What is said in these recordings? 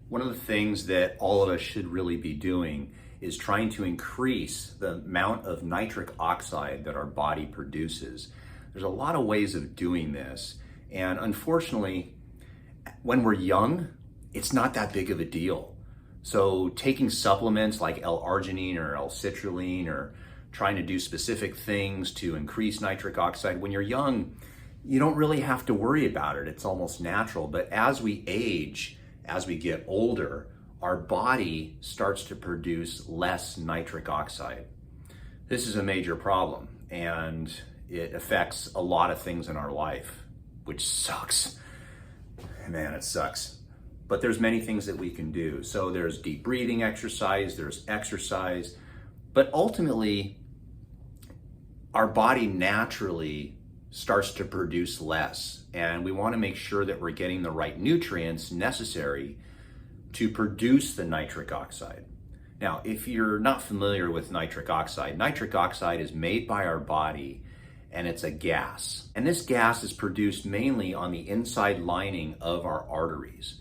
One of the things that all of us should really be doing is trying to increase the amount of nitric oxide that our body produces. There's a lot of ways of doing this, and unfortunately, when we're young, it's not that big of a deal. So taking supplements like L-arginine or L-citrulline, or trying to do specific things to increase nitric oxide, when you're young, you don't really have to worry about it. It's almost natural. But as we age, as we get older, our body starts to produce less nitric oxide. This is a major problem, and it affects a lot of things in our life, which sucks. Man, it sucks. But there's many things that we can do. So there's deep breathing exercise, there's exercise, but ultimately, our body naturally starts to produce less, and we want to make sure that we're getting the right nutrients necessary to produce the nitric oxide. Now, if you're not familiar with nitric oxide is made by our body, and it's a gas. And this gas is produced mainly on the inside lining of our arteries.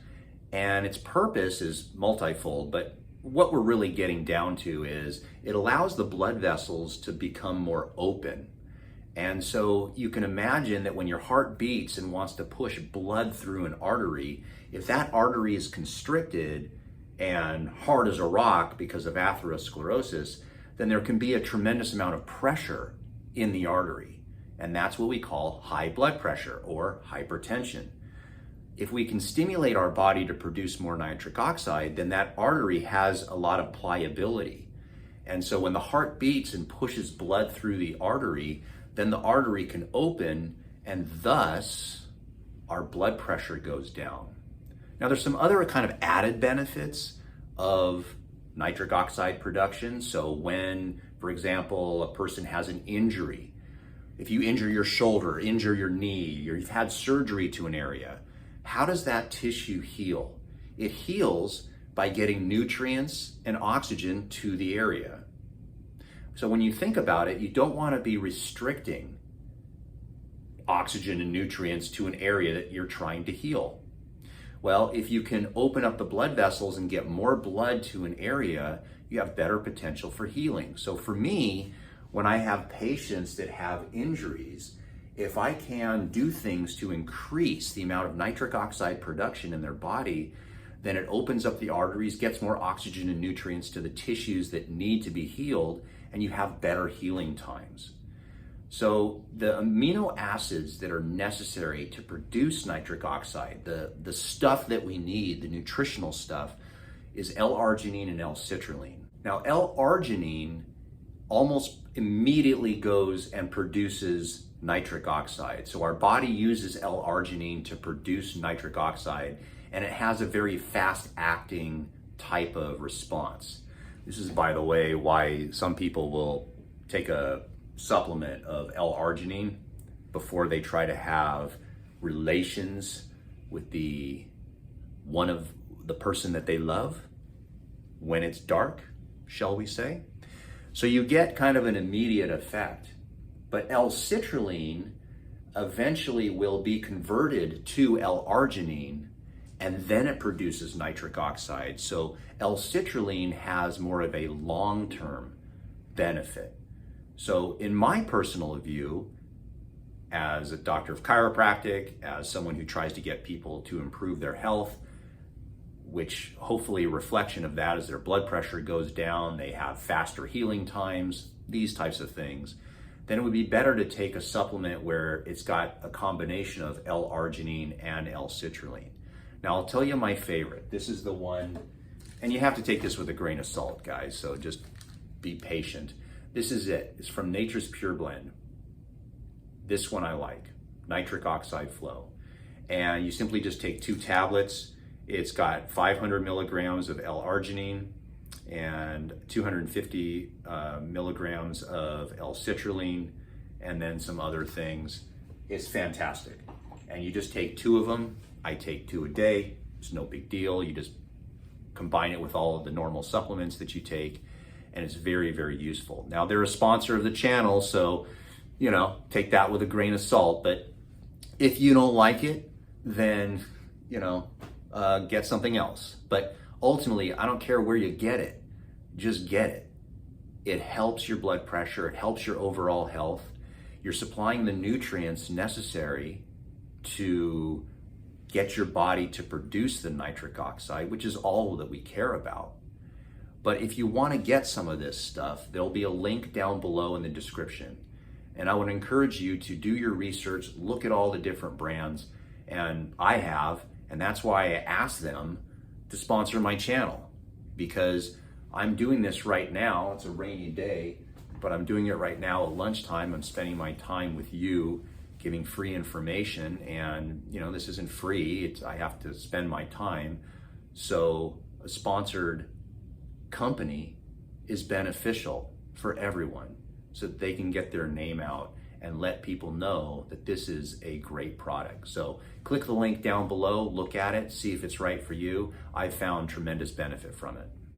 And its purpose is multifold, but what we're really getting down to is it allows the blood vessels to become more open. And so you can imagine that when your heart beats and wants to push blood through an artery, if that artery is constricted and hard as a rock because of atherosclerosis, then there can be a tremendous amount of pressure in the artery. And that's what we call high blood pressure or hypertension. If we can stimulate our body to produce more nitric oxide, then that artery has a lot of pliability. And so when the heart beats and pushes blood through the artery, then the artery can open, and thus our blood pressure goes down. Now there's some other kind of added benefits of nitric oxide production. So when, for example, a person has an injury, if you injure your shoulder, injure your knee, or you've had surgery to an area, how does that tissue heal? It heals by getting nutrients and oxygen to the area. So when you think about it, you don't want to be restricting oxygen and nutrients to an area that you're trying to heal. Well, if you can open up the blood vessels and get more blood to an area, you have better potential for healing. So for me, when I have patients that have injuries, if I can do things to increase the amount of nitric oxide production in their body, then it opens up the arteries, gets more oxygen and nutrients to the tissues that need to be healed, and you have better healing times. So the amino acids that are necessary to produce nitric oxide, the stuff that we need, the nutritional stuff, is L-arginine and L-citrulline. Now, L-arginine almost immediately goes and produces nitric oxide. So our body uses L-arginine to produce nitric oxide, and it has a very fast-acting type of response. This is, by the way, why some people will take a supplement of L-arginine before they try to have relations with the person that they love when it's dark, shall we say. So you get kind of an immediate effect. But L-citrulline eventually will be converted to L-arginine, and then it produces nitric oxide. So L-citrulline has more of a long-term benefit. So in my personal view, as a doctor of chiropractic, as someone who tries to get people to improve their health, which hopefully a reflection of that is their blood pressure goes down, they have faster healing times, these types of things, then it would be better to take a supplement where it's got a combination of L-arginine and L-citrulline. Now I'll tell you my favorite. This is the one, and you have to take this with a grain of salt, guys, so just be patient. This is it. It's from Nature's Pure Blend. This one I like, nitric oxide flow. And you simply just take 2 tablets. It's got 500 milligrams of L-arginine and 250 milligrams of L-citrulline, and then some other things. It's fantastic. And you just take 2 of them. I take 2 a day. It's no big deal. You just combine it with all of the normal supplements that you take, and it's very, very useful. Now, they're a sponsor of the channel, so, you know, take that with a grain of salt. But if you don't like it, then, you know, get something else. But ultimately, I don't care where you get it, just get it. It helps your blood pressure, it helps your overall health. You're supplying the nutrients necessary to get your body to produce the nitric oxide, which is all that we care about. But if you want to get some of this stuff, there'll be a link down below in the description. And I would encourage you to do your research, look at all the different brands, and I have, and that's why I asked them to sponsor my channel, because I'm doing this right now. It's a rainy day, but I'm doing it right now at lunchtime. I'm spending my time with you, giving free information, and this isn't free. I have to spend my time. So a sponsored company is beneficial for everyone, so that they can get their name out and let people know that this is a great product. So click the link down below, look at it, see if it's right for you. I've found tremendous benefit from it.